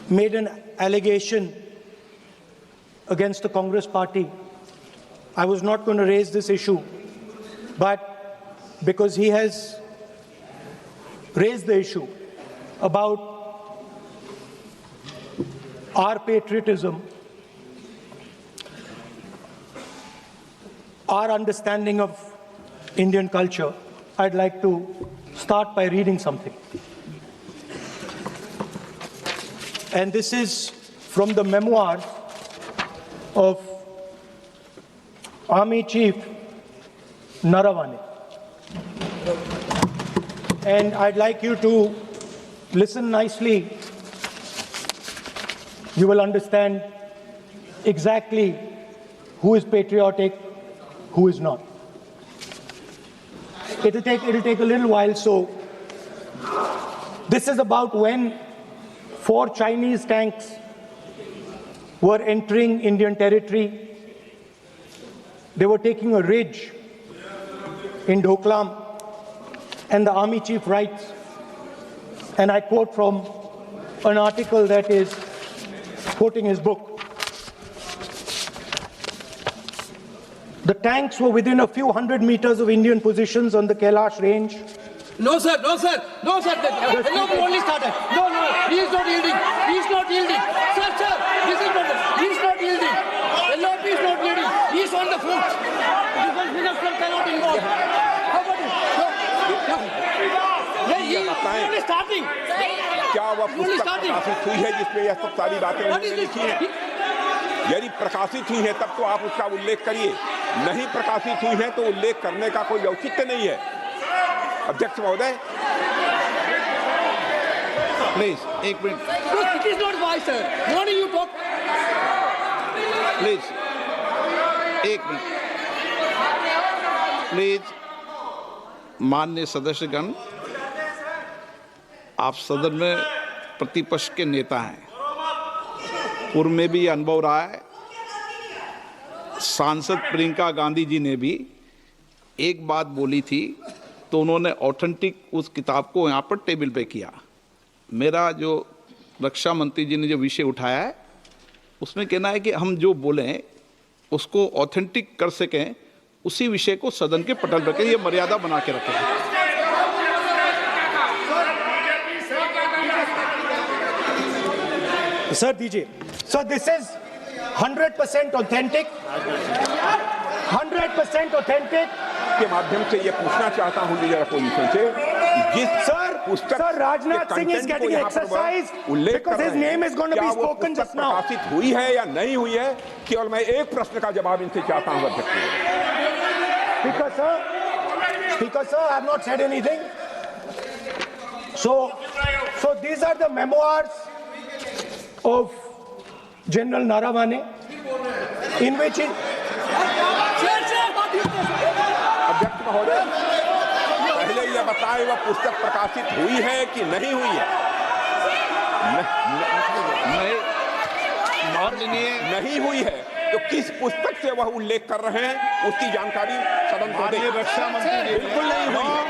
made an allegation against the Congress party. I was not going to raise this issue, but because he has raised the issue about our patriotism, our understanding of Indian culture, I'd like to start by reading something. And this is from the memoirs of Army Chief Naravane. And I'd like you to listen nicely. You will understand exactly who is patriotic, who is not. It'll take a little while. So this is about when 4 Chinese tanks were entering Indian territory. They were taking a ridge in Doklam, and the army chief writes, and I quote from an article that is quoting his book. The tanks were within a few hundred meters of Indian positions on the Kailash range. No, sir, no, sir, no, sir. No, only started. No, he is not yielding. He is not yielding. Sir, this is not. He is not yielding. LRP is not yielding. He is on the foot. Defense minister cannot involve. How about it? He is only starting. क्या वह पुस्तक प्रकाशित हुई है जिसमें यह सब सारी बातें उन्होंने लिखी हैं? यदि प्रकाशित हुई है तब तो आप उसका उल्लेख करिए, नहीं प्रकाशित हुई है तो उल्लेख करने का कोई औचित्य नहीं है। अध्यक्ष महोदय, प्लीज एक minute. It is not wise, sir. Morning you talk. Please एक मिनट। प्लीज माननीय सदस्यगण, आप सदन में प्रतिपक्ष के नेता हैं। पूर्व में भी अनुभव रहा है। सांसद प्रियंका गांधी जी ने भी एक बात बोली थी तो उन्होंने ऑथेंटिक उस किताब को यहाँ पर टेबल पे किया। मेरा जो रक्षा मंत्री जी ने जो विषय उठाया है उसमें कहना है कि हम जो बोलें उसको ऑथेंटिक कर सकें, उसी विषय को सदन के पटल पर ये मर्यादा बना के रखें। Sir, दीजिए। So this is 100% authentic. 100% authentic. के माध्यम से ये पूछना चाहता हूँ लीडर अपोजिशन से, जिस पुस्तक Sir, Rajnath Singh is getting exercise because his name is going to be spoken just now. प्रकाशित हुई है या नहीं हुई है, केवल मैं एक प्रश्न का जवाब इनसे चाहता हूँ अध्यक्ष। Speaker sir, I have not said anything. So these are the memoirs of General Naravane, in which अध्यक्ष महोदय, पहले यह बताएं वह पुस्तक प्रकाशित हुई है कि नहीं हुई है? नहीं हुई है तो किस पुस्तक से वह उल्लेख कर रहे हैं उसकी जानकारी सदन को दें। रक्षा मंत्री बिल्कुल नहीं हुई है।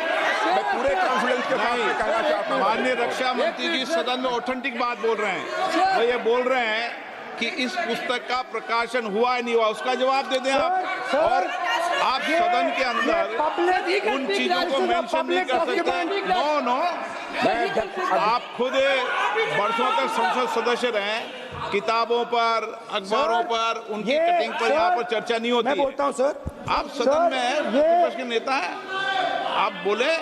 मैं पूरे कॉन्फिडेंस के साथ कहना चाहता हूं। माननीय रक्षा मंत्री जी सदन में ऑथेंटिक बात बोल रहे हैं। वो ये बोल रहे हैं कि इस पुस्तक का प्रकाशन हुआ है नहीं हुआ, उसका जवाब दे दें आप। और आप सदन के अंदर उन चीजों को मेंशन नहीं कर सकते। नो आप खुद वर्षों तक संसद सदस्य रहे, किताबों पर, अखबारों पर, उनकी कटिंग पर यहाँ पर चर्चा नहीं होती। मैं बोलता हूँ सर, आप सदन में विपक्ष के नेता हैं, आप बोले,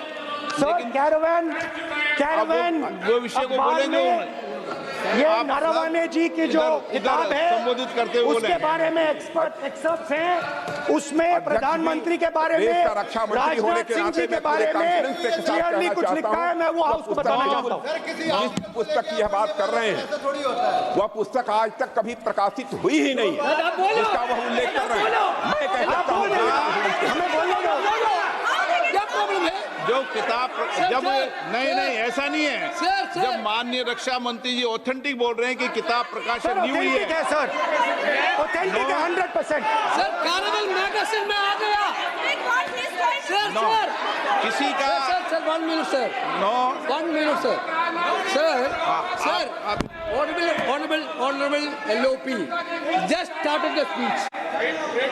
लेकिन कैरावैन वो विषय को बोलेंगे। ये नारावाने जी की जो किताब है संबोधित करते हुए उसके बारे में एक्सपर्ट्स हैं, उसमें प्रधानमंत्री के बारे में, राजनाथ सिंह जी के बारे में क्लियरली कुछ लिखा है। मैं वो हाउस को बताना चाहता हूँ। जिस पुस्तक की यह बात कर रहे हैं वह पुस्तक आज तक कभी प्रकाशित हुई ही नहीं है जिसका वह उल्लेख कर रहे हैं। मैं कहता हूँ हमें बोलने दो। जो किताब जब नहीं ऐसा नहीं है। जब माननीय रक्षा मंत्री जी ऑथेंटिक बोल रहे हैं कि किताब प्रकाशन नहीं हुई है सर, ऑथेंटिक है 100%। सर कार्निवल मैगजीन में आ गया। सर किसी का sir 1 minute sir, 1 minute sir. Honorable LOP just started the speech.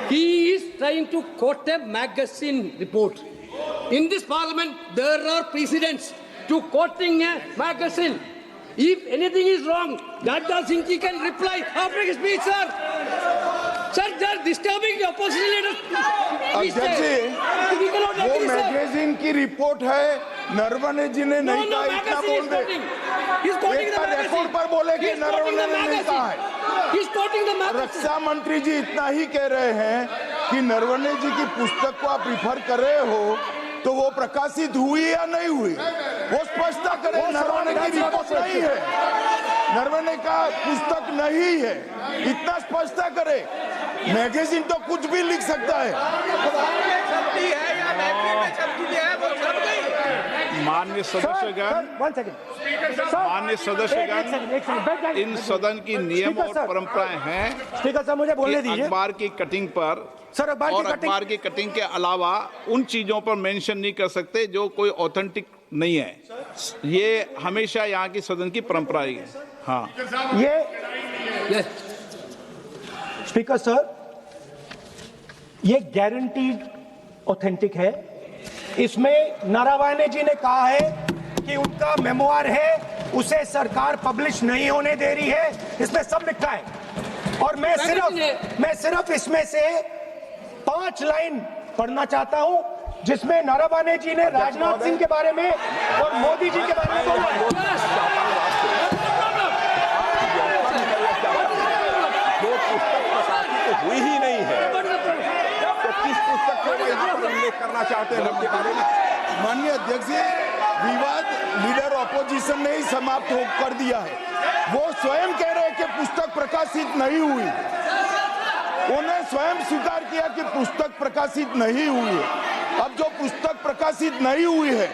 He is trying to quote a magazine report. In this parliament, there are precedents to quoting a magazine. If anything is wrong, Gadda Singh ji can reply after his speech, sir. Sir, they are disturbing the opposition leaders. अध्यक्ष जी, वो magazine की report है, नरवणे जी ने नहीं कहा, इतना बोल दे। एक बार रिकॉर्ड पर बोले कि नरवणे ने नहीं कहा है। रक्षा मंत्री जी इतना ही कह रहे हैं कि नरवणे जी की पुस्तक को आप रिफर कर रहे हो, तो वो प्रकाशित हुई या नहीं हुई, वो स्पष्टता करें। नरवणे की रिपोर्ट नहीं है, नरवणे का पुस्तक नहीं है, इतना स्पष्टता करे। मैगजीन तो कुछ भी लिख सकता है। माननीय सदस्यगण, माननीय सदस्यगण, इन सदन की नियम और परंपराएं हैं। स्पीकर साहब, मुझे बोलने दीजिए। अखबार की कटिंग पर सर, अखबार की कटिंग के अलावा उन चीजों पर मेंशन नहीं कर सकते जो कोई ऑथेंटिक नहीं है। ये हमेशा यहाँ की सदन की परंपरा है। हाँ, ये स्पीकर सर, ये गारंटीड ऑथेंटिक है। इसमें नारावाने जी ने कहा है कि उनका मेमोआर है, उसे सरकार पब्लिश नहीं होने दे रही है, इसमें सब लिखा है। और मैं सिर्फ इसमें से 5 लाइन पढ़ना चाहता हूं, जिसमें नारावाने जी ने राजनाथ सिंह के बारे में और मोदी जी के बारे में बोला है। जो पुस्तक प्रकाशित हुई ही नहीं है, तो किस पुस्तक को उल्लेख करना चाहते हैं उनके बारे में? माननीय अध्यक्ष जी, विवाद लीडर ऑपोजिशन ने ही समाप्त कर दिया है। वो स्वयं कह रहे हैं कि पुस्तक प्रकाशित नहीं हुई, उन्हें स्वयं स्वीकार किया कि पुस्तक प्रकाशित नहीं हुई है। अब जो पुस्तक प्रकाशित नहीं हुई है,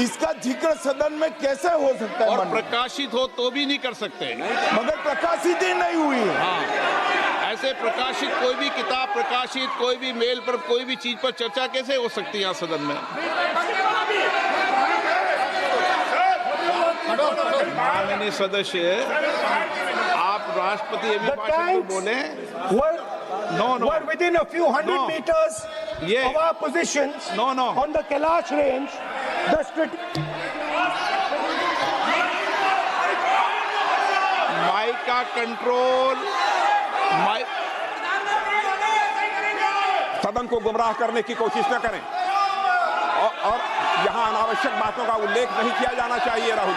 इसका जिक्र सदन में कैसे हो सकता है? और प्रकाशित हो तो भी नहीं कर सकते, मगर प्रकाशित ही नहीं हुई है। हाँ, ऐसे प्रकाशित कोई भी किताब प्रकाशित, कोई भी मेल पर, कोई भी चीज पर चर्चा कैसे हो सकती है यहाँ सदन में? माननीय सदस्य, आप राष्ट्रपति अभिभाषण को बोले। Were within a few hundred meters of our positions on the Kailash range. Mic का कंट्रोल, सदन को गुमराह करने की कोशिश न करें और यहां अनावश्यक बातों का उल्लेख नहीं किया जाना चाहिए। राहुल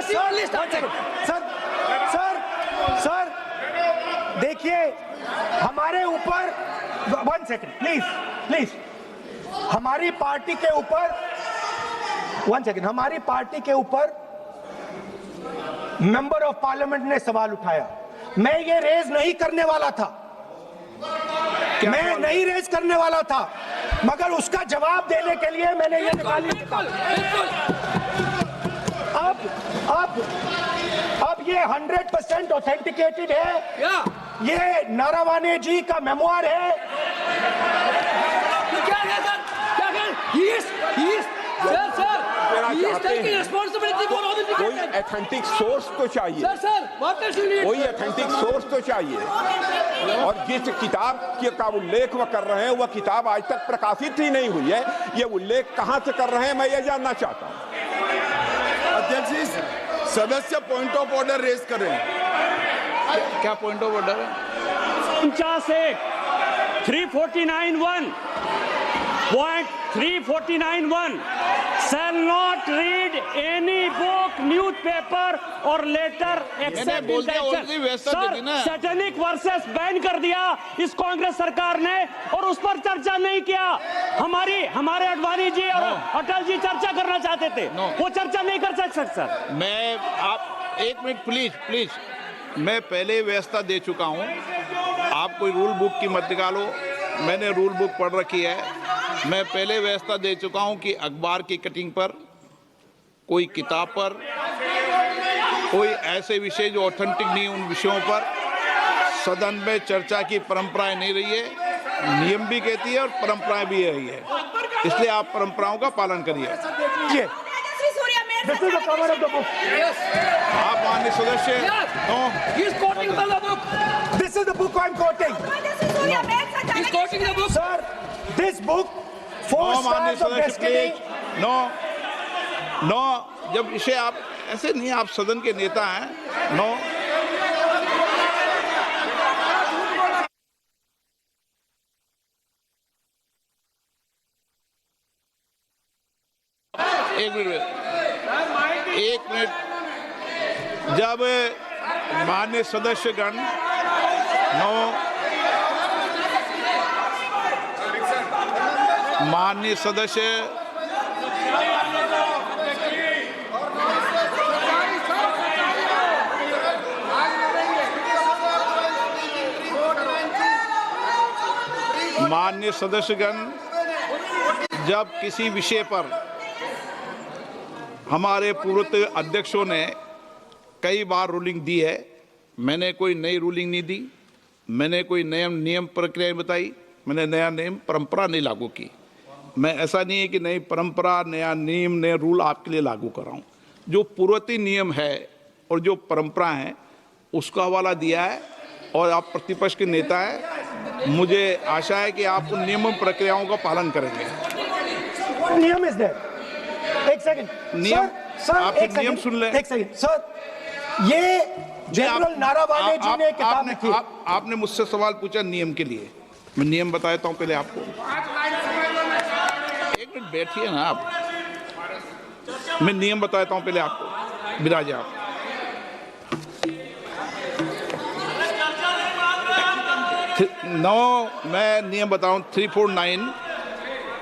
जी, सर, देखिए, हमारे ऊपर 1 सेकंड प्लीज, हमारी पार्टी के ऊपर 1 सेकंड, हमारी पार्टी के ऊपर मेंबर ऑफ पार्लियामेंट ने सवाल उठाया। मैं ये रेज नहीं करने वाला था, मगर उसका जवाब देने के लिए मैंने ये निकाली। अब ये 100% ऑथेंटिकेटेड है। ये नारावाने जी का मेमोआर है। कोई ऑथेंटिक सोर्स तो चाहिए, कोई ऑथेंटिक सोर्स तो चाहिए। और जिस किताब का उल्लेख वह कर रहे हैं, वह किताब आज तक प्रकाशित ही नहीं हुई है। ये उल्लेख कहां से कर रहे हैं, मैं ये जानना चाहता हूं। अध्यक्ष जी, सदस्य पॉइंट ऑफ ऑर्डर रेज करें। क्या पॉइंट ऑफ ऑर्डर है? 349(1) shall not read any book, newspaper or letter except in sir, satanic versus ban कर दिया इस कांग्रेस सरकार ने, और उस पर चर्चा नहीं किया। हमारे अडवाणी जी और अटल जी चर्चा करना चाहते थे, वो चर्चा नहीं कर सकते। सर, मैं आप 1 मिनट प्लीज, मैं पहले व्यवस्था दे चुका हूं। आप कोई रूल बुक की मत निकालो, मैंने रूल बुक पढ़ रखी है। मैं पहले व्यवस्था दे चुका हूं कि अखबार की कटिंग पर, कोई किताब पर, कोई ऐसे विषय जो ऑथेंटिक नहीं, उन विषयों पर सदन में चर्चा की परंपराएं नहीं रही है, नियम भी कहती है और परंपराएं भी रही है, इसलिए आप परंपराओं का पालन करिए। This is the cover of the book. आप माननीय सदस्य no, He is quoting from the book. This is the book I'm quoting. He is quoting the book. Sir, this book, Four no माननीय Stars of सदस्य Destiny. Please no no, जब इसे आप ऐसे नहीं, आप सदन के नेता हैं। नो, एक मिनट, जब माननीय सदस्यगण माननीय सदस्य माननीय सदस्यगण, जब किसी विषय पर हमारे पूर्व अध्यक्षों ने कई बार रूलिंग दी है, मैंने कोई नई रूलिंग नहीं दी, मैंने कोई नियम प्रक्रिया बताई, मैंने नया नियम परंपरा नहीं लागू की। मैं ऐसा नहीं है कि नई परंपरा, नया नियम, नया रूल आपके लिए लागू कर रहा हूँ। जो पूर्ववर्ती नियम है और जो परंपरा है उसका हवाला दिया है, और आप प्रतिपक्ष के नेता हैं, मुझे आशा है कि आप उन नियम प्रक्रियाओं का पालन करेंगे। नियम इज देयर। एक सेकंड नियम, सर, आप एक नियम सेकंड, सुन लें। एक सेकंड सर, ये जनरल नारावाने जी ने किताब लिखी। आपने मुझसे सवाल पूछा नियम के लिए, मैं नियम बता देता हूं पहले आपको। एक मिनट बैठिए ना आप, मैं नियम बता देता हूं पहले आपको। विराजे आप। मैं नियम बताऊं 349,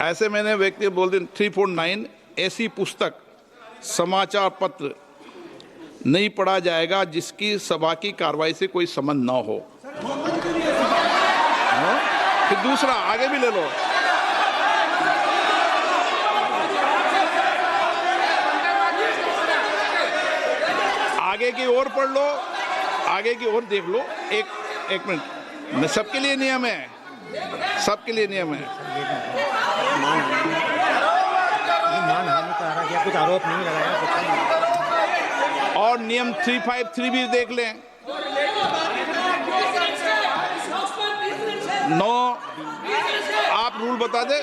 ऐसे मैंने व्यक्ति बोल दिया 349, ऐसी पुस्तक, समाचार पत्र नहीं पढ़ा जाएगा जिसकी सभा की कार्रवाई से कोई संबंध ना हो। फिर दूसरा आगे भी ले लो, आगे की ओर पढ़ लो, आगे की ओर देख लो। एक मिनट, मैं सबके लिए नियम है, सबके लिए नियम है। कुछ आरोप नहीं लगाया। और नियम 353 भी देख लें। नो, आप रूल बता दे।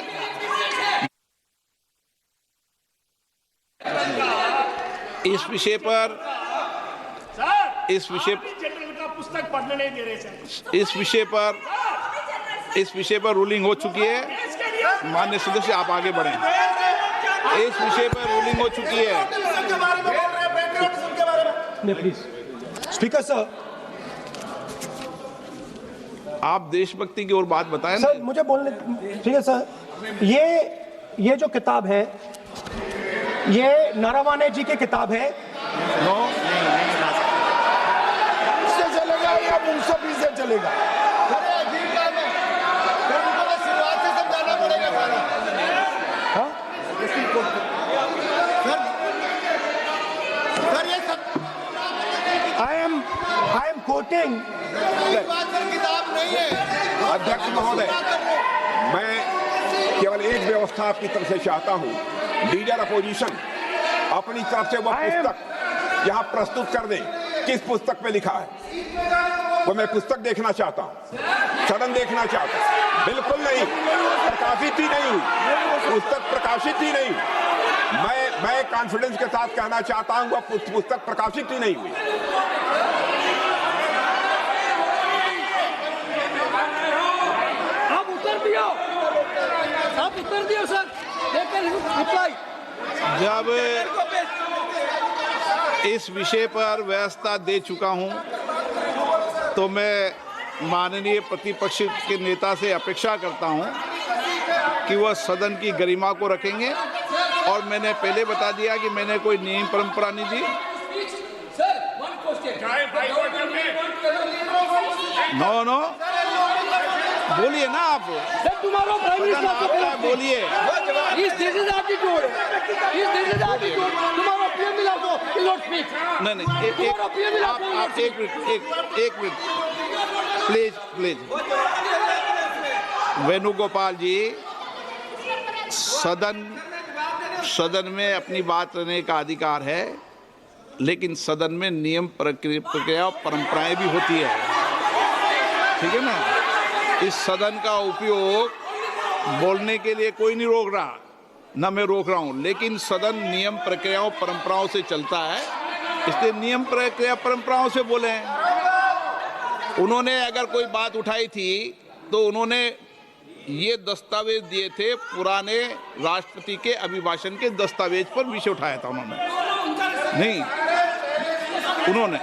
इस विषय पर जनरल का पुस्तक पढ़ने नहीं दे रहे सर। इस विषय पर रूलिंग हो चुकी है। माननीय सदस्य आप आगे बढ़ें। इस विषय पर रूलिंग हो चुकी है। प्लीज स्पीकर सर, आप देशभक्ति की ओर बात बताएं सर मुझे बोलने, ठीक है सर। ये जो किताब है, ये नारावाने जी की किताब है। नो, इससे चलेगा या मुंसफी से चलेगा? शुरुआत से समझाना पड़ेगा। I am quoting. किताब नहीं है। अध्यक्ष महोदय, मैं केवल एक व्यवस्था आपकी तरफ से चाहता हूं, लीडर अपोजिशन अपनी तरफ से वह पुस्तक यहां प्रस्तुत कर दे। किस पुस्तक पे लिखा है वो मैं पुस्तक देखना चाहता हूं, सदन देखना चाहता हूं। बिल्कुल नहीं, प्रकाशित ही नहीं हुई पुस्तक, प्रकाशित ही नहीं। मैं कॉन्फिडेंस के साथ कहना चाहता हूं वह पुस्तक प्रकाशित ही नहीं हुई। आप उत्तर दियो सर। रिप्लाई। जब इस विषय पर व्यवस्था दे चुका हूं तो मैं माननीय प्रतिपक्ष के नेता से अपेक्षा करता हूं कि वह सदन की गरिमा को रखेंगे। और मैंने पहले बता दिया कि मैंने कोई नियम परंपरा नहीं दी। नो, बोलिए ना आप। तुम्हारा प्राइम मिनिस्टर बोलिए। तुम्हारा पीएम मिला तो नहीं, एक minute. Please please. Venugopal ji, सदन में अपनी बात करने का अधिकार है, लेकिन सदन में नियम प्रक्रिया और परंपराएं भी होती है, ठीक है ना। इस सदन का उपयोग बोलने के लिए कोई नहीं रोक रहा, ना मैं रोक रहा हूं, लेकिन सदन नियम प्रक्रियाओं परंपराओं से चलता है, इसलिए नियम प्रक्रिया परंपराओं से बोले हैं। उन्होंने अगर कोई बात उठाई थी तो उन्होंने ये दस्तावेज दिए थे, पुराने राष्ट्रपति के अभिभाषण के दस्तावेज पर विषय उठाया था उन्होंने, नहीं उन्होंने।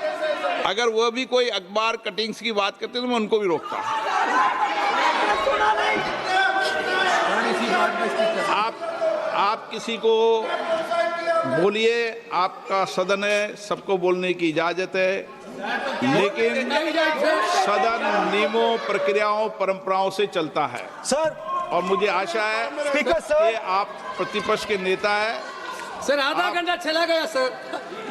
अगर वह भी कोई अखबार कटिंग्स की बात करते तो मैं उनको भी रोकता। आप किसी को बोलिए, आपका सदन है, सबको बोलने की इजाजत है, लेकिन सदन नियमों प्रक्रियाओं परंपराओं से चलता है सर। और मुझे आशा है स्पीकर सर, कि आप प्रतिपक्ष के नेता हैं। सर आधा घंटा चला गया सर।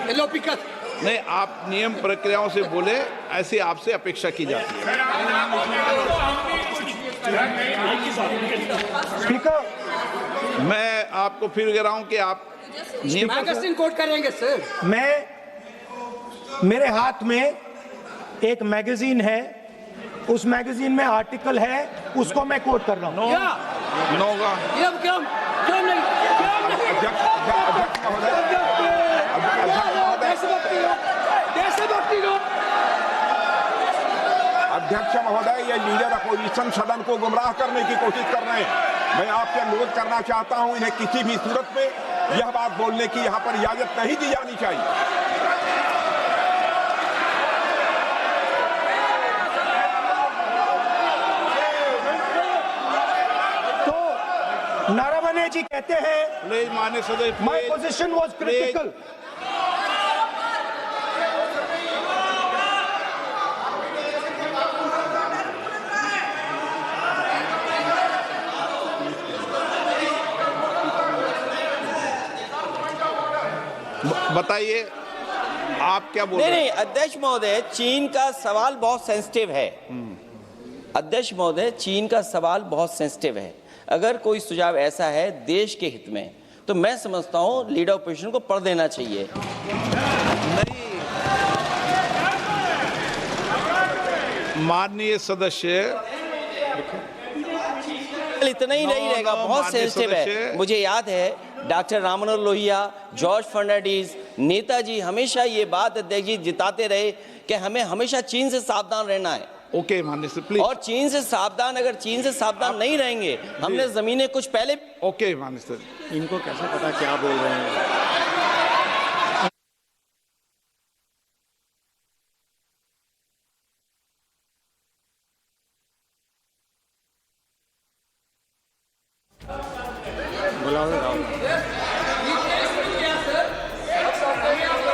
हेलो पिकअप नहीं, आप नियम प्रक्रियाओं से बोले, ऐसी आपसे अपेक्षा की जाती है। स्पीकर, मैं आपको फिर कह रहा हूं कि आप मैगजीन कोट करेंगे सर। मेरे हाथ में एक मैगजीन है, उस मैगजीन में आर्टिकल है, उसको मैं कोट कर रहा हूँ। नोगा क्यों नहीं? अध्यक्ष महोदय, ये लीडर अपोजिशन सदन को गुमराह करने की कोशिश कर रहे हैं। मैं आपसे अनुरोध करना चाहता हूं, इन्हें किसी भी सूरत में यह बात बोलने की यहां पर इजाजत नहीं दी जानी चाहिए। तो नारावने जी कहते हैं, प्लीज माननीय सदस्य, माय पोजीशन वाज क्रिटिकल। बताइए आप क्या बोल रहे हैं? नहीं, अध्यक्ष महोदय, चीन का सवाल बहुत सेंसिटिव है। अध्यक्ष महोदय, चीन का सवाल बहुत सेंसिटिव है। अगर कोई सुझाव ऐसा है देश के हित में, तो मैं समझता हूं लीडर ऑपोजिशन को पढ़ देना चाहिए। नहीं, माननीय सदस्य, इतना ही नहीं रहेगा, बहुत सेंसिटिव है। मुझे याद है डॉक्टर राम मनोहर लोहिया, जॉर्ज फर्नांडिस, नेताजी हमेशा ये बात अध्यक्ष जी जिताते रहे कि हमें हमेशा चीन से सावधान रहना है। ओके माननीय सर, प्लीज। और चीन से सावधान, अगर चीन से सावधान नहीं रहेंगे, हमने जमीनें कुछ पहले। ओके माननीय सर। इनको कैसे पता क्या बोल रहे हैं?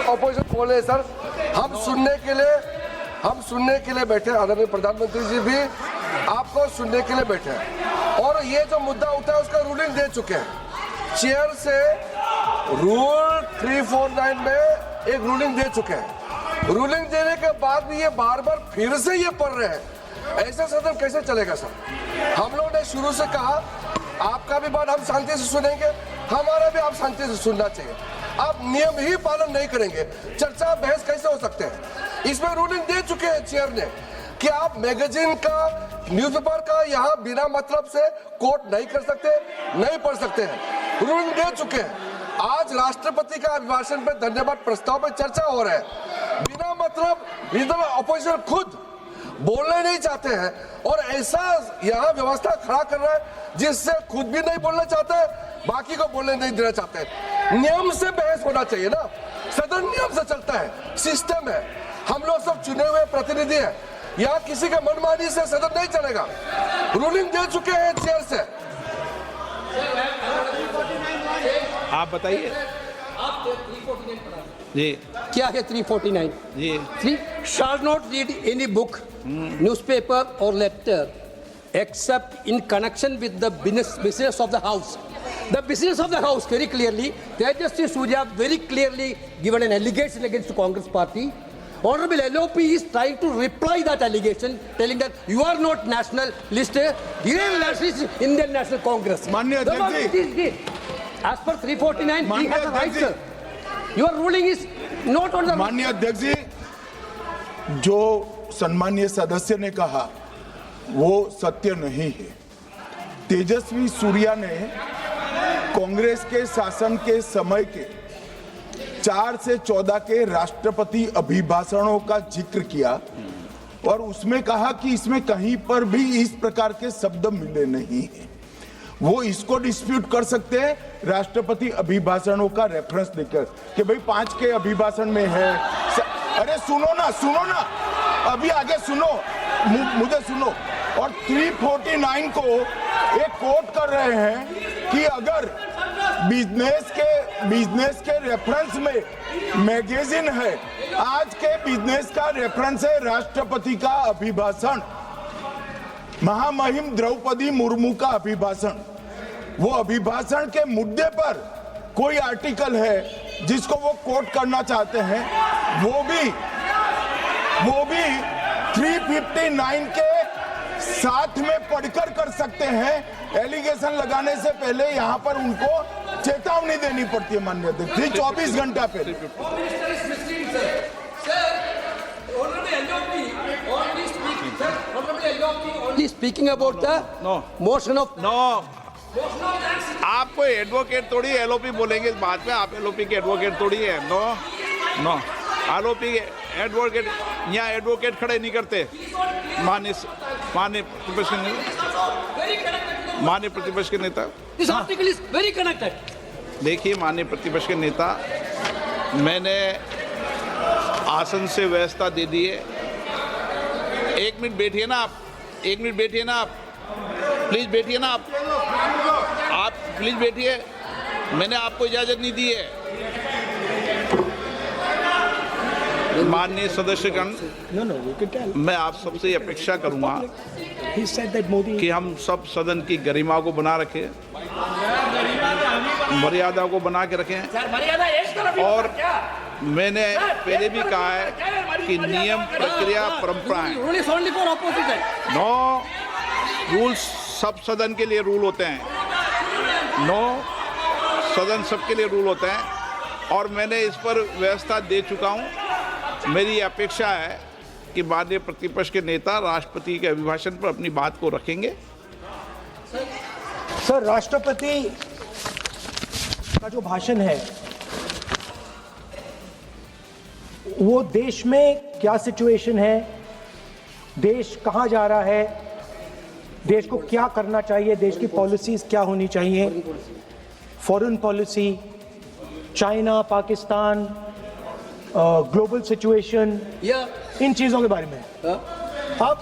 ऑपोजिशन बोल रहे सर, हम सुनने के लिए बैठे, आदरणीय प्रधानमंत्री जी भी आपको सुनने के लिए बैठे हैं, और ये जो मुद्दा उठा है उसका रूलिंग दे चुके हैं। चेयर से रूल 349 में एक रूलिंग दे चुके हैं। रूलिंग देने के बाद भी ये बार बार फिर से ये पढ़ रहे हैं, ऐसे सदन कैसे चलेगा सर? हम लोग ने शुरू से कहा आपका भी बात हम शांति से सुनेंगे, हमारा भी आप शांति से सुनना चाहिए। आप नियम ही पालन नहीं करेंगे, चर्चा बहस कैसे हो सकते हैं? इसमें रूलिंग दे चुके हैं चेयर ने कि आप मैगजीन का, न्यूज़पेपर का यहाँ बिना मतलब से कोट नहीं कर सकते, नहीं पढ़ सकते हैं। रूलिंग दे चुके हैं। आज राष्ट्रपति का अभिभाषण पे धन्यवाद प्रस्ताव पे चर्चा हो रहा है। बिना मतलब लीडर ऑपोजिशन खुद बोलना नहीं चाहते हैं, और ऐसा यहाँ व्यवस्था खड़ा कर रहा है जिससे खुद भी नहीं बोलना चाहता है, बाकी को बोलने नहीं देना चाहते हैं। नियम से बहस होना चाहिए ना, सदन नियम से चलता है, सिस्टम है। हम लोग सब चुने हुए प्रतिनिधि हैं, यहाँ किसी के मनमानी से सदन नहीं चलेगा। रूलिंग दे चुके हैं चेयर से। आप बताइए जी। क्या है 349? जी, 3 shall not read any book, newspaper or letter except in connection with the business of the house. The business of the house, very clearly, Tejasvi Surya very clearly given an allegation against the Congress party. Honorable LOP is trying to reply that allegation, telling that you are not nationalist. Real nationalist is Indian National Congress. माननीय अध्यक्ष जी, As per 349, he माननीय has a right, अध्यक्ष sir. Your ruling is not on the. माननीय अध्यक्ष जी, जो सम्मानीय सदस्य ने कहा वो सत्य नहीं है। तेजस्वी सूर्या ने कांग्रेस के शासन के समय के 4 से 14 के राष्ट्रपति अभिभाषणों का जिक्र किया और उसमें कहा कि इसमें कहीं पर भी इस प्रकार के शब्द मिले नहीं हैं। वो इसको डिस्प्यूट कर सकते हैं राष्ट्रपति अभिभाषणों का रेफरेंस देकर कि भाई 5 के अभिभाषण में है। अरे सुनो ना, अभी आगे सुनो, मुझे सुनो। और 349 को एक कोट कर रहे हैं कि अगर बिजनेस के रेफरेंस में मैगजीन है, आज के बिजनेस का रेफरेंस है राष्ट्रपति का अभिभाषण, महामहिम द्रौपदी मुर्मू का अभिभाषण। वो अभिभाषण के मुद्दे पर कोई आर्टिकल है जिसको वो कोट करना चाहते हैं, वो भी 359 के साथ में पढ़कर कर सकते हैं। एलिगेशन लगाने से पहले यहाँ पर उनको चेतावनी देनी पड़ती है माननीय अध्यक्ष, 24 घंटा पहले। Only speaking about the motion of. No, आप कोई एडवोकेट थोड़ी एलओपी बोलेंगे इस बात में, आप एलओपी के एडवोकेट थोड़ी है। नो एलओपी के एडवोकेट यहाँ एडवोकेट खड़े नहीं करते। माननीय प्रतिपक्ष के नेता, This article is very connected. देखिए माननीय प्रतिपक्ष के नेता, मैंने आसन से व्यवस्था दे दी है। 1 मिनट बैठिए ना आप, 1 मिनट बैठिए ना आप, प्लीज बैठिए ना आप प्लीज बैठिए। मैंने आपको इजाजत नहीं दी है। माननीय सदस्यगण, मैं आप सबसे अपेक्षा करूंगा कि हम सब सदन की गरिमा को बना रखें, मर्यादा को बना के रखें। और मैंने पहले भी कहा है कि नियम, प्रक्रिया, परंपराएं, नो रूल्स सब सदन के लिए रूल होते हैं। नो सदन सबके लिए रूल होते हैं और मैंने इस पर व्यवस्था दे चुका हूं। मेरी अपेक्षा है कि माननीय प्रतिपक्ष के नेता राष्ट्रपति के अभिभाषण पर अपनी बात को रखेंगे। सर, राष्ट्रपति का जो भाषण है वो देश में क्या सिचुएशन है, देश कहां जा रहा है, देश को क्या करना चाहिए, देश की पॉलिसीज क्या होनी चाहिए, foreign policy, China, Pakistan, global situation, इन चीजों के बारे में। अब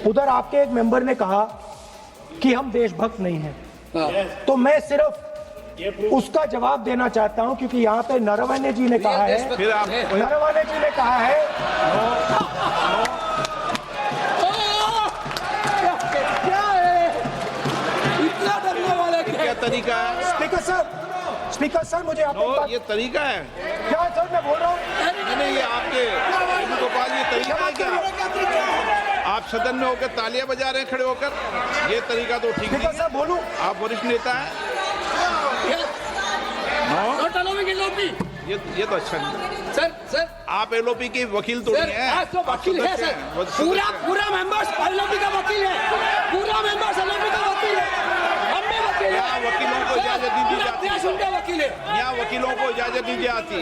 उधर आपके एक मेंबर ने कहा कि हम देशभक्त नहीं हैं, तो मैं सिर्फ उसका जवाब देना चाहता हूं क्योंकि यहाँ पे नरवणे जी ने कहा है, नरवणे जी ने कहा है क्या तरीका है? स्पीकर सर, मुझे आपको ये तरीका है क्या सर, मैं बोल रहा हूँ। नहीं, ये आपके वेणुगोपाल, ये तरीका है क्या? आप सदन में होकर तालियां बजा रहे हैं खड़े होकर, ये तरीका तो ठीक नहीं है। सर बोलूं, आप वरिष्ठ नेता हैं। ये तो अच्छा नहीं। सर आप एलओपी के वकील तो नहीं है, वकील है सर, पूरा मेंबर्स एलओपी का वकील है, पूरा मेंबर्स एलओपी का वकील है। यहाँ वकीलों को इजाजत नहीं दी जाती, वकील है, यहाँ वकीलों को इजाजत नहीं दी जाती,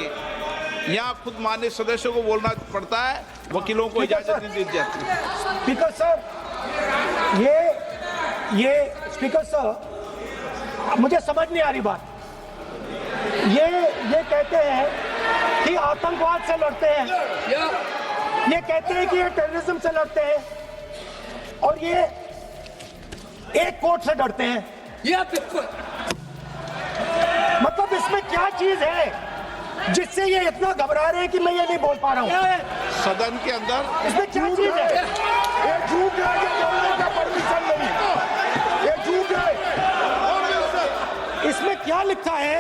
यहाँ खुद माननीय सदस्यों को बोलना पड़ता है, वकीलों को इजाजत नहीं दी जाती। स्पीकर सर, ये स्पीकर सर, मुझे समझ नहीं आ रही बात। ये कहते हैं कि आतंकवाद से लड़ते हैं, ये कहते हैं कि ये टेररिज्म से लड़ते हैं, और ये एक कोर्ट से डरते हैं। मतलब इसमें क्या चीज है जिससे ये इतना घबरा रहे हैं कि मैं ये नहीं बोल पा रहा हूँ? सदन के अंदर इसमें क्या चीज है? ये झूठ है, ये बोलने का परमिशन नहीं, ये झूठ है। इसमें क्या लिखा है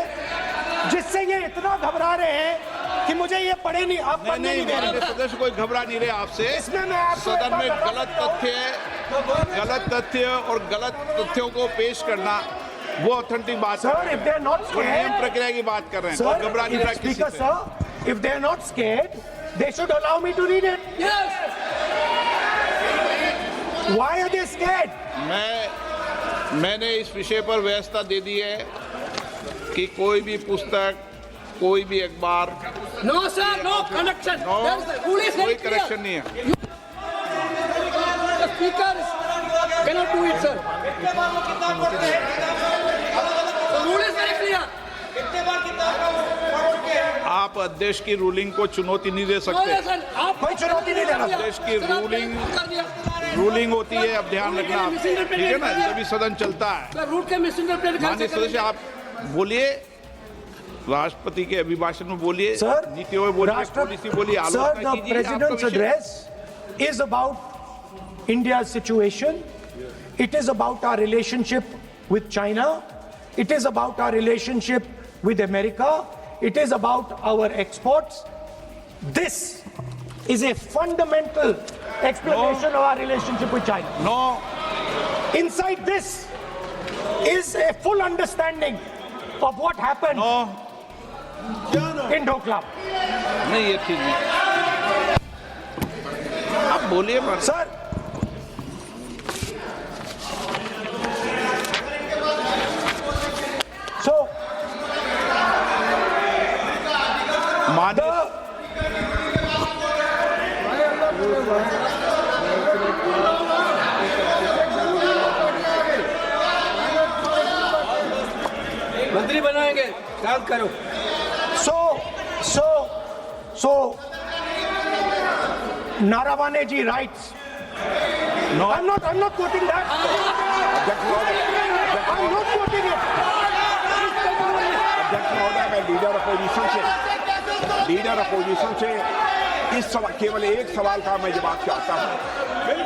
जिससे ये इतना घबरा रहे हैं कि मुझे ये पढ़े नहीं, आप नहीं पढ़ने नहीं, नहीं दे मेरे रहे। सदस्य कोई घबरा नहीं रहे आपसे। इसमें मैं आपको सदन में एक बात गलत तथ्य और गलत तथ्यों को पेश करना वो ऑथेंटिक बात है। Sir, if they are not वो नियम scared, प्रक्रिया की बात कर रहे हैं, sir, और घबरा नहीं रहा किसी Speaker से। sir, if they are not scared, they should allow me to read it. Yes. Why are they scared? मैंने इस विषय पर व्यवस्था दे दी है कि कोई भी पुस्तक, कोई भी अखबार, No, sir. No connection. No, The rule is कोई very clear. करेक्शन नहीं है। The speaker cannot do it, sir. The rule is very clear. आप अध्यक्ष की रूलिंग को चुनौती नहीं दे No, सकते। listen, आप कोई चुनौती नहीं देगा। देश की सर, आपने रूलिंग- कर दिया। रूलिंग होती है, अब ध्यान रखना आप, ठीक है ना, जब भी सदन चलता है। सर, रूट के मिसइंटरप्रेट माननीय सदस्य आप बोलिए, राष्ट्रपति के अभिभाषण में बोलिए, Sir, नीतियों में बोलिए, पॉलिसी बोलिए, Sir, आलोचना the कीजिए। President's आपका विषय- address is about India's situation. It is about our relationship with China. It is about our relationship with America. It is about our exports. This is a fundamental explanation of our relationship with China. No, Inside this is a full understanding of what happened no, in Doklam. नहीं ये ठीक नहीं। आप बोलिए पर Sir, so माननीय the मंत्री बनाएंगे, याद करो। So, Naravane ji writes. No, I'm not quoting that. I'm not quoting it. अध्यक्ष महोदय, मैं लीडर अपोजिशन से इस केवल एक सवाल का मैं जवाब चाहता हूं।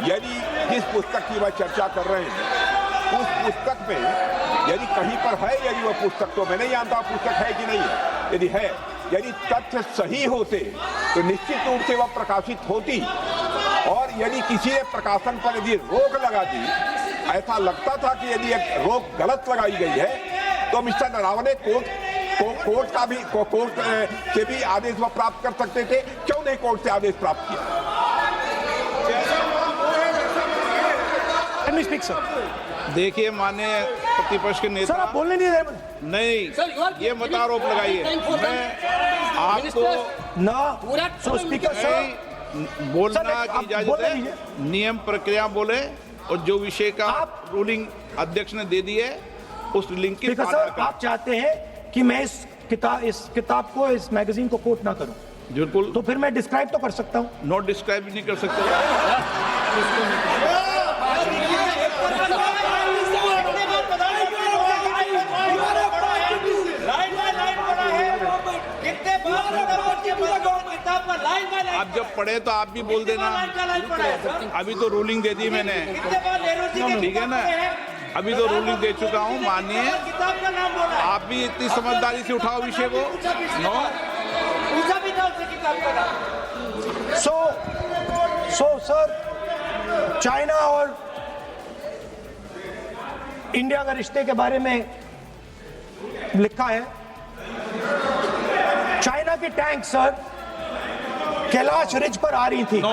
यदि जिस पुस्तक की वह चर्चा कर रहे हैं, उस पुस्तक में यदि कहीं पर है, यदि वह पुस्तक, तो मैं नहीं जानता पुस्तक है कि नहीं है, यदि है, यदि तथ्य सही होते तो निश्चित रूप से वह प्रकाशित होती, और यदि किसी ने प्रकाशन पर यदि रोक लगा दी, ऐसा लगता था कि यदि एक रोक गलत लगाई गई है, तो मिस्टर नरावने कोर्ट से भी आदेश वह प्राप्त कर सकते थे। क्यों नहीं कोर्ट से आदेश प्राप्त किया? Let me speak, sir. देखिए माननीय प्रतिपक्ष के Sir, नेता, आप बोलने नहीं दे रहे। नहीं, Sir, you are- ये मत आरोप लगाइए। मैं आपको No. So, Speaker, sir. नहीं बोलना Sir, की आप इजाजत बोलने है, दीजिए। नियम प्रक्रिया बोले, और जो विषय का आप- रूलिंग अध्यक्ष ने दे दी है उस लिंक की स्पीकर पालना सर, करें। आप चाहते हैं कि मैं इस किताब को, इस मैगजीन को कोट ना करूं, बिल्कुल, तो फिर मैं डिस्क्राइब तो कर सकता हूं। नोट डिस्क्राइब नहीं कर सकते। आप जब पढ़े तो आप भी बोल देना। अभी तो रूलिंग दे दी मैंने, ठीक है ना, अभी तो रूलिंग दे चुका हूँ। मानिए, आप भी इतनी समझदारी से उठाओ विषय को। नो, सो सर, चाइना और इंडिया का रिश्ते के बारे में लिखा है, चाइना की टैंक सर कैलाश रिज पर आ रही थी। नो,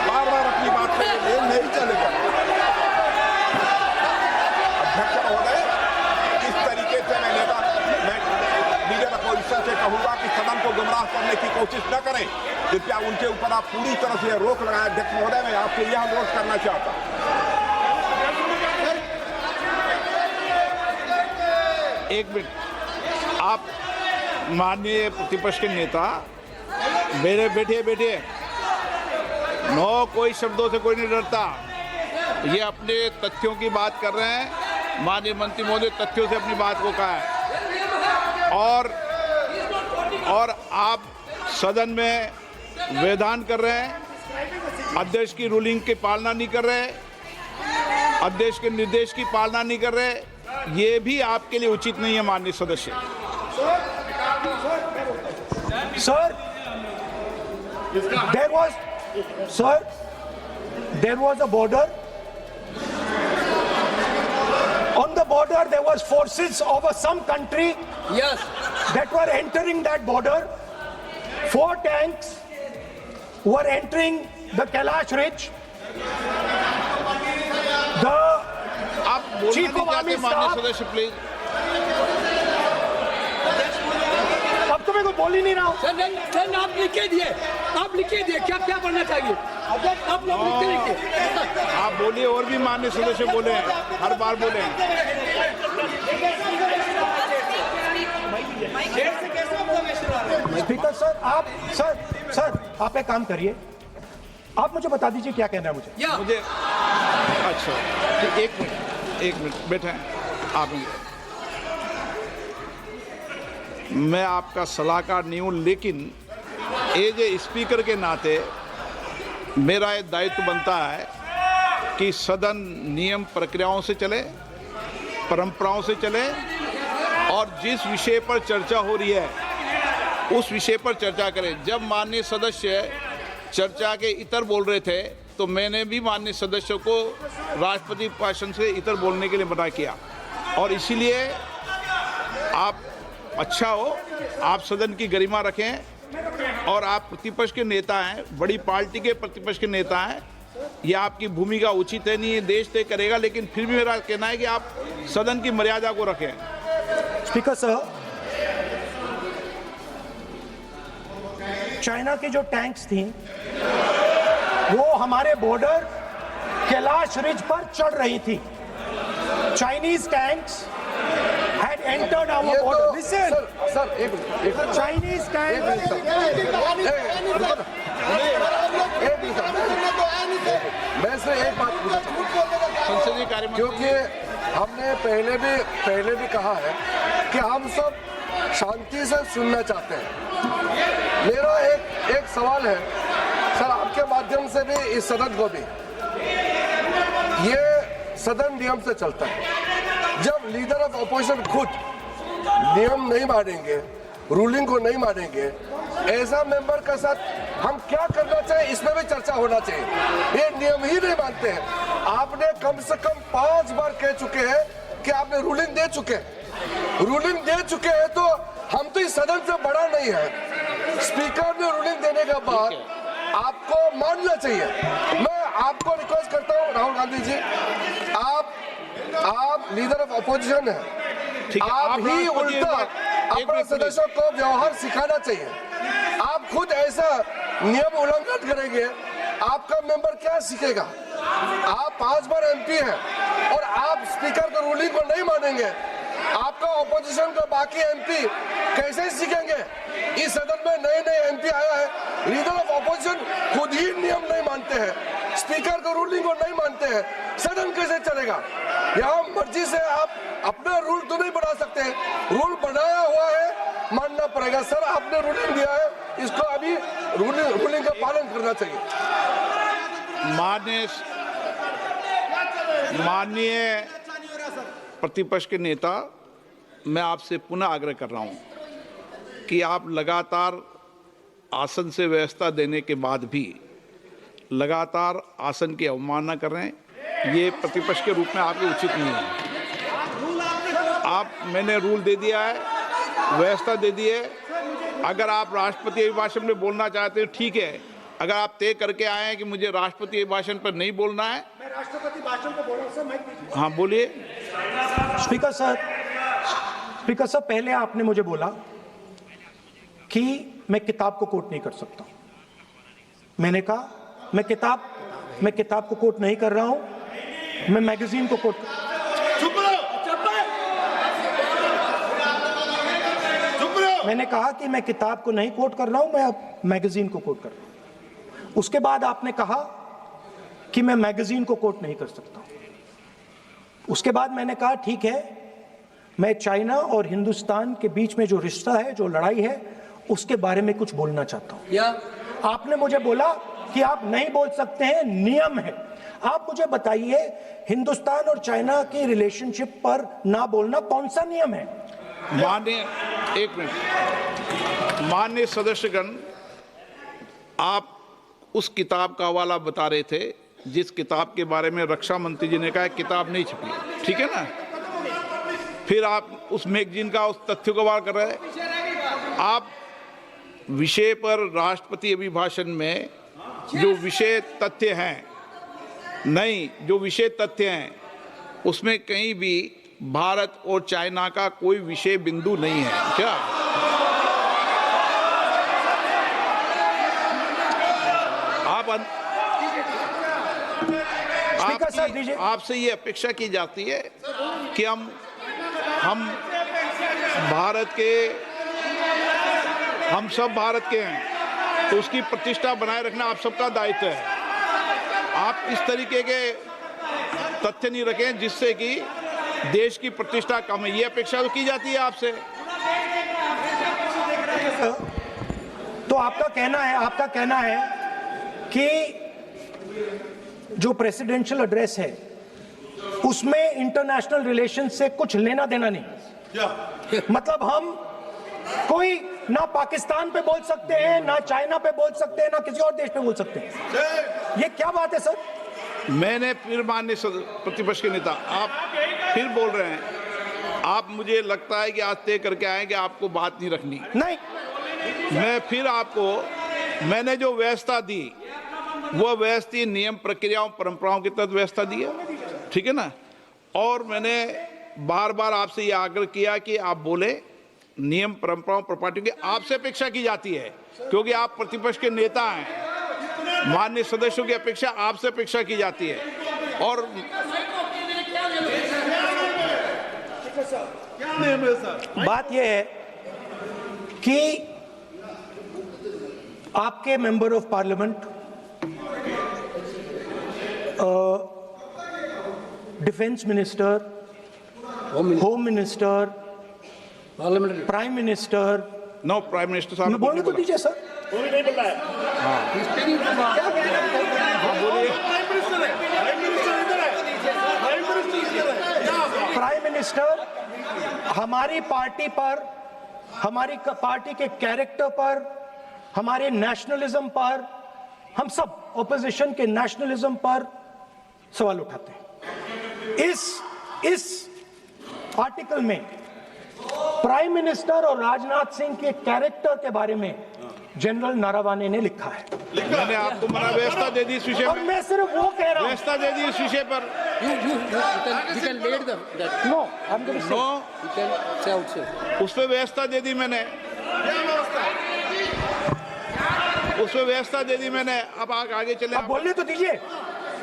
बार-बार अपनी बात पे नहीं चलेगा। अध्यक्ष महोदय, इस तरीके से मैं लीडर अपोजिशन से कहूंगा कि सदन को गुमराह करने की कोशिश न करें। कृपया उनके ऊपर आप पूरी तरह से रोक लगाएं। अध्यक्ष महोदय, मैं आपसे यह अनुरोध करना चाहता हूं। एक मिनट, आप माननीय प्रतिपक्ष के नेता, मेरे बैठिए। नो, कोई शब्दों से कोई नहीं डरता। ये अपने तथ्यों की बात कर रहे हैं। माननीय मंत्री महोदय तथ्यों से अपनी बात को कहा है, और आप सदन में वेदान कर रहे हैं, अध्यक्ष की रूलिंग की पालना नहीं कर रहे, अध्यक्ष के निर्देश की पालना नहीं कर रहे। ये भी आपके लिए उचित नहीं है माननीय सदस्य। Sir, there was a border. On the border, there was forces of some country Yes. that were entering that border. 4 tanks were entering the Kailash Ridge. The आप बोलना Chief नहीं of Army चाहते माननीय Staff- सदस्य please. अब तो मैं कुछ बोल ही नहीं रहा हूं। सर आप लिख के दिए, आप लिख के दिए क्या क्या बनना चाहिए, आप लोग लिख के लिखिए। आप बोलिए, और भी माननीय सदस्य बोले हैं, हर बार बोले हैं। स्पीकर सर आप एक काम करिए, आप मुझे बता दीजिए क्या कहना है मुझे। या मुझे अच्छा तो एक मिनट बैठे हैं आप। मैं आपका सलाहकार नहीं हूं, लेकिन एज ए स्पीकर के नाते मेरा ये दायित्व बनता है कि सदन नियम प्रक्रियाओं से चले, परंपराओं से चले, और जिस विषय पर चर्चा हो रही है उस विषय पर चर्चा करें। जब माननीय सदस्य चर्चा के इतर बोल रहे थे तो मैंने भी माननीय सदस्यों को राष्ट्रपति भाषण से इतर बोलने के लिए मना किया, और इसीलिए आप अच्छा हो, आप सदन की गरिमा रखें, और आप प्रतिपक्ष के नेता हैं, बड़ी पार्टी के प्रतिपक्ष के नेता हैं, ये आपकी भूमिका उचित है, नहीं ये देश तय करेगा, लेकिन फिर भी मेरा कहना है कि आप सदन की मर्यादा को रखें। स्पीकर सर, चाइना की जो टैंक्स थी वो हमारे बॉर्डर कैलाश रिज पर चढ़ रही थी। Chinese tanks had entered our border. Listen, sir एक मिनट, Chinese tanks. मैं से एक बात पूछना चाहूंगा, संसदीय कार्य मंत्री क्योंकि हमने पहले भी कहा है कि हम सब शांति से सुनना चाहते हैं। मेरा एक सवाल है सर, आपके माध्यम से भी इस सदन को भी, ये सदन नियम से चलता है। जब लीडर ऑफ अपोजिशन खुद नियम नहीं मानेंगे, रूलिंग को नहीं मानेंगे, ऐसा मेंबर के साथ हम क्या करना चाहिए, इसमें भी चर्चा होना चाहिए। ये नियम ही नहीं मानते हैं। आपने कम से कम 5 बार कह चुके हैं कि आपने रूलिंग दे चुके हैं, तो हम तो इस सदन से बड़ा नहीं है। स्पीकर ने रूलिंग देने के बाद आपको मानना चाहिए। मैं आपको रिक्वेस्ट करता हूँ राहुल गांधी जी, आप लीडर ऑफ अपोजिशन है, आप ही उल्टा अपने सदस्यों को व्यवहार सिखाना चाहिए। आप खुद ऐसा नियम उल्लंघन करेंगे, आपका मेंबर क्या सीखेगा? आप 5 बार एमपी हैं और आप स्पीकर के रूलिंग को नहीं मानेंगे, आपका ऑपोजिशन का बाकी एमपी कैसे सीखेंगे? इस सदन में नए एमपी आया है, लीडर ऑफ ऑपोजिशन खुद ही नियम नहीं मानते हैं, स्पीकर का रूलिंग को नहीं मानते हैं, सदन कैसे चलेगा? यहाँ मर्जी से आप अपना रूल तो नहीं बना सकते, रूल बनाया हुआ है, मानना पड़ेगा। सर आपने रूलिंग दिया है, इसको अभी रूलिंग का पालन करना चाहिए। माननीय प्रतिपक्ष के नेता, मैं आपसे पुनः आग्रह कर रहा हूं कि आप लगातार आसन से व्यवस्था देने के बाद भी लगातार आसन की अवमानना कर रहे हैं। ये प्रतिपक्ष के रूप में आपके उचित नहीं है। मैंने रूल दे दिया है, व्यवस्था दे दी है। अगर आप राष्ट्रपति अभिभाषण में बोलना चाहते हैं ठीक है, अगर आप तय करके आए हैं कि मुझे राष्ट्रपति अभिभाषण पर नहीं बोलना है, मैं राष्ट्रपति भाषण को बोल रहा हूं सर, मैं हाँ बोलिए। स्पीकर सर, पहले आपने मुझे बोला कि मैं किताब को कोट नहीं कर सकता। मैंने कहा मैं किताब को कोट नहीं कर रहा हूं, मैं मैगजीन को कोट मैंने कहा कि मैं किताब को नहीं कोट कर रहा हूं, मैं अब मैगजीन को कोट कर रहा हूं। उसके बाद आपने कहा कि मैं मैगजीन को कोट नहीं कर सकता। उसके बाद मैंने कहा ठीक है, मैं चाइना और हिंदुस्तान के बीच में जो रिश्ता है, जो लड़ाई है, उसके बारे में कुछ बोलना चाहता हूं। आपने मुझे बोला कि आप नहीं बोल सकते हैं, नियम है। आप मुझे बताइए, हिंदुस्तान और चाइना की रिलेशनशिप पर ना बोलना कौन सा नियम है? माननीय एक मिनट माननीय सदस्यगण, आप उस किताब का हवाला बता रहे थे जिस किताब के बारे में रक्षा मंत्री जी ने कहा किताब नहीं छपी, ठीक है ना। फिर आप उस मैगजीन का उस तथ्य को वार कर रहे हैं। आप विषय पर राष्ट्रपति अभिभाषण में जो विषय तथ्य हैं, नहीं, जो विषय तथ्य हैं उसमें कहीं भी भारत और चाइना का कोई विषय बिंदु नहीं है क्या? आपसे ये अपेक्षा की जाती है कि हम भारत के, हम सब भारत के हैं, तो उसकी प्रतिष्ठा बनाए रखना आप सबका दायित्व है। आप इस तरीके के तथ्य नहीं रखें जिससे कि देश की प्रतिष्ठा कम है, ये अपेक्षा तो की जाती है आपसे। तो आपका कहना है कि जो प्रेसिडेंशियल एड्रेस है उसमें इंटरनेशनल रिलेशन से कुछ लेना देना नहीं। मतलब हम कोई ना पाकिस्तान पे बोल सकते हैं, ना चाइना पे बोल सकते हैं, ना किसी और देश पे बोल सकते हैं। ये क्या बात है सर? मैंने फिर माननीय प्रतिपक्ष के नेता, आप फिर बोल रहे हैं। आप, मुझे लगता है कि आज तय करके आए कि आपको बात नहीं रखनी। नहीं, मैं फिर आपको, मैंने जो व्यवस्था दी वो व्यवस्था नियम, प्रक्रियाओं, परंपराओं के तहत व्यवस्था दी है, ठीक है ना। और मैंने बार बार आपसे ये आग्रह किया कि आप बोले नियम, परंपराओं, प्रॉपर्टी की आपसे अपेक्षा की जाती है, क्योंकि आप प्रतिपक्ष के नेता हैं। माननीय सदस्यों की अपेक्षा आपसे अपेक्षा की जाती है। और बात यह है कि आपके member of parliament, defence minister, home minister, prime minister, no, prime minister साहब बोलने तो दीजिए सर। प्राइम मिनिस्टर हमारी पार्टी पर, हमारी पार्टी के कैरेक्टर पर, हमारे नेशनलिज्म पर, हम सब ऑपोजिशन के नेशनलिज्म पर सवाल उठाते हैं। इस आर्टिकल में प्राइम मिनिस्टर और राजनाथ सिंह के कैरेक्टर के बारे में जनरल नारावाने ने लिखा है। मैंने आपको मना व्यवस्था दे दी इस विषय और में, मैं सिर्फ वो कह रहा हूं, व्यवस्था दे दी इस विषय पर। उस पर व्यवस्था दे दी मैंने, उस पर व्यवस्था दे दी मैंने। अब आगे चले, अब बोलने तो दीजिए।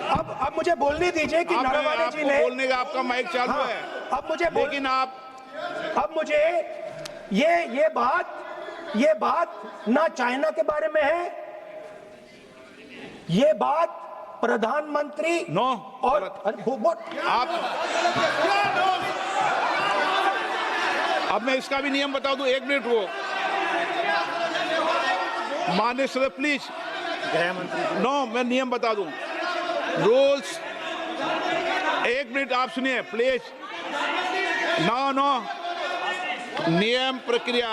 अब मुझे बोलने दीजिए कि नारावाने जी ने, बोलने का आपका माइक चालू है। अब मुझे, लेकिन अब मुझे ये बात ना चाइना के बारे में है, ये बात प्रधानमंत्री और आप, अब मैं इसका भी नियम बता दूं, 1 मिनट वो माननीय सर, प्लीज। नो, मैं नियम बता दूं, रूल्स। 1 मिनट आप सुनिए प्लीज। नो, नियम प्रक्रिया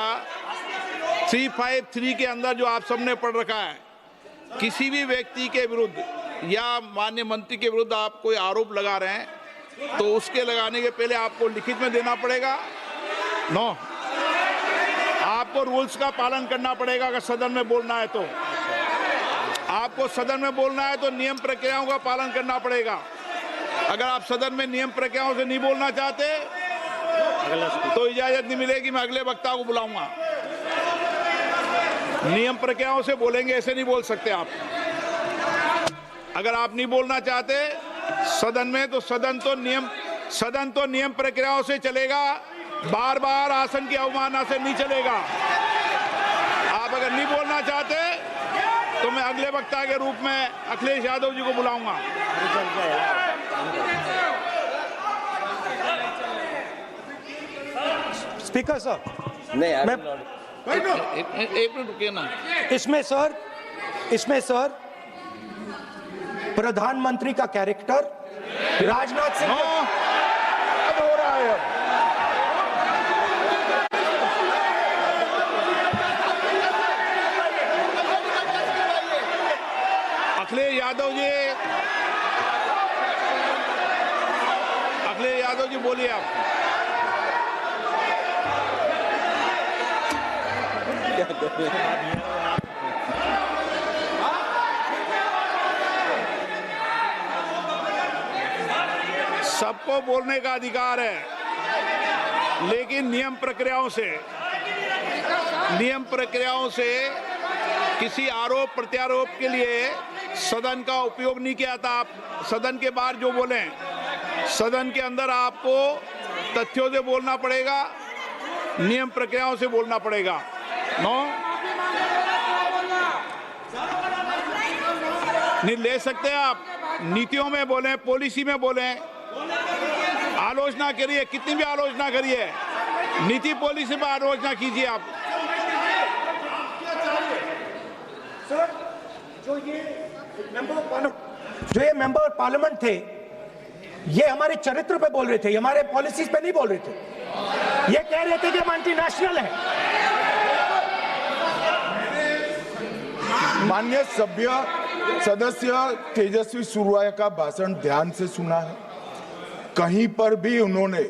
353 के अंदर जो आप सबने पढ़ रखा है, किसी भी व्यक्ति के विरुद्ध या माननीय मंत्री के विरुद्ध आप कोई आरोप लगा रहे हैं तो उसके लगाने के पहले आपको लिखित में देना पड़ेगा। नो, आपको रूल्स का पालन करना पड़ेगा। अगर सदन में बोलना है तो आपको, सदन में बोलना है तो नियम प्रक्रियाओं का पालन करना पड़ेगा। अगर आप सदन में नियम प्रक्रियाओं से नहीं बोलना चाहते तो इजाजत नहीं मिलेगी, मैं अगले वक्ता को बुलाऊंगा। नियम प्रक्रियाओं से बोलेंगे, ऐसे नहीं बोल सकते आप। अगर आप नहीं बोलना चाहते सदन में तो सदन तो नियम प्रक्रियाओं से चलेगा, बार बार आसन की अवमानना से नहीं चलेगा। आप अगर नहीं बोलना चाहते तो मैं अगले वक्ता के रूप में अखिलेश यादव जी को बुलाऊंगा। स्पीकर सर, नहीं, एक मिनट रुकिए ना। इसमें सर प्रधानमंत्री का कैरेक्टर, राजनाथ सिंह हो रहा है। यादव जी, अखिलेश यादव जी बोलिए आप। सबको बोलने का अधिकार है, लेकिन नियम प्रक्रियाओं से किसी आरोप प्रत्यारोप के लिए सदन का उपयोग नहीं किया था। आप सदन के बाहर जो बोले, सदन के अंदर आपको तथ्यों से बोलना पड़ेगा, नियम प्रक्रियाओं से बोलना पड़ेगा। नो नहीं ले सकते आप, नीतियों में बोले, पॉलिसी में बोले, आलोचना करिए, कितनी भी आलोचना करिए, नीति पॉलिसी पर आलोचना कीजिए आप। सर, जो ये मेंबर पार्लियामेंट थे, ये हमारे चरित्र पे बोल रहे थे, हमारे पॉलिसीज पे नहीं बोल रहे थे। ये कह रहे थे कि हम एंटी नेशनल है। माननीय सदस्य तेजस्वी सूर्या का भाषण ध्यान से सुना है। कहीं पर भी उन्होंने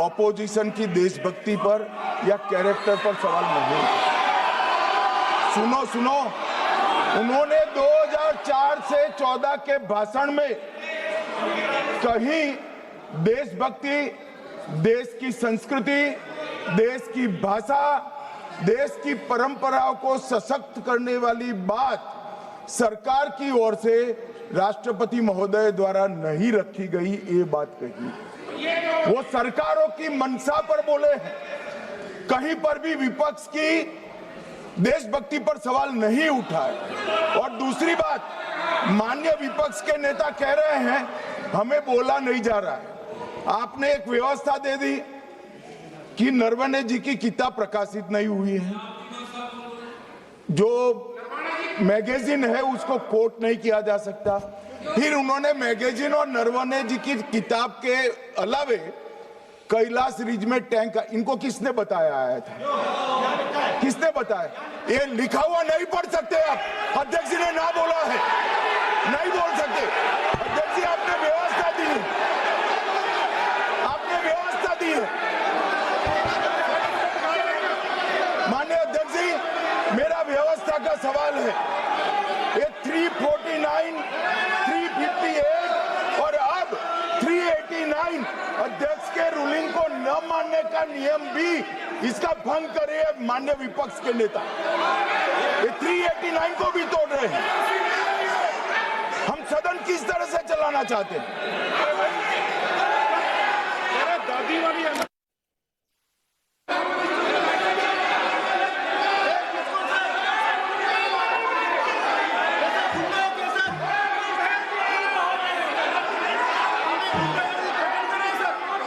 ऑपोजिशन की देशभक्ति पर या कैरेक्टर पर सवाल नहीं। सुनो, उन्होंने 2004 से 14 के भाषण में कहीं देशभक्ति, देश की संस्कृति, देश की भाषा, देश की परंपराओं को सशक्त करने वाली बात सरकार की ओर से राष्ट्रपति महोदय द्वारा नहीं रखी गई, ये बात कही। वो सरकारों की मंशा पर बोले हैं, कहीं पर भी विपक्ष की देशभक्ति पर सवाल नहीं उठाए। और दूसरी बात, माननीय विपक्ष के नेता कह रहे हैं हमें बोला नहीं जा रहा है। आपने एक व्यवस्था दे दी कि नरवणे जी की किताब प्रकाशित नहीं हुई है, जो मैगजीन है उसको कोट नहीं किया जा सकता। फिर उन्होंने मैगजीन और नरवणे जी की किताब के अलावे कैलाश रिज में टैंक, इनको किसने बताया आया था? किसने बताया? ये लिखा हुआ नहीं पढ़ सकते आप। अध्यक्ष जी ने ना बोला है, नहीं बोल सकते। अध्यक्ष जी आपने व्यवस्था दी है, आपने व्यवस्था दी है। माननीय अध्यक्ष जी, मेरा व्यवस्था का सवाल है। ये 349, 358 और अब 389 अध्यक्ष के रूलिंग को न मानने का नियम भी इसका भंग करे माननीय विपक्ष के नेता। ये 389 को भी तोड़ रहे हैं। हम सदन किस तरह से चलाना चाहते हैं?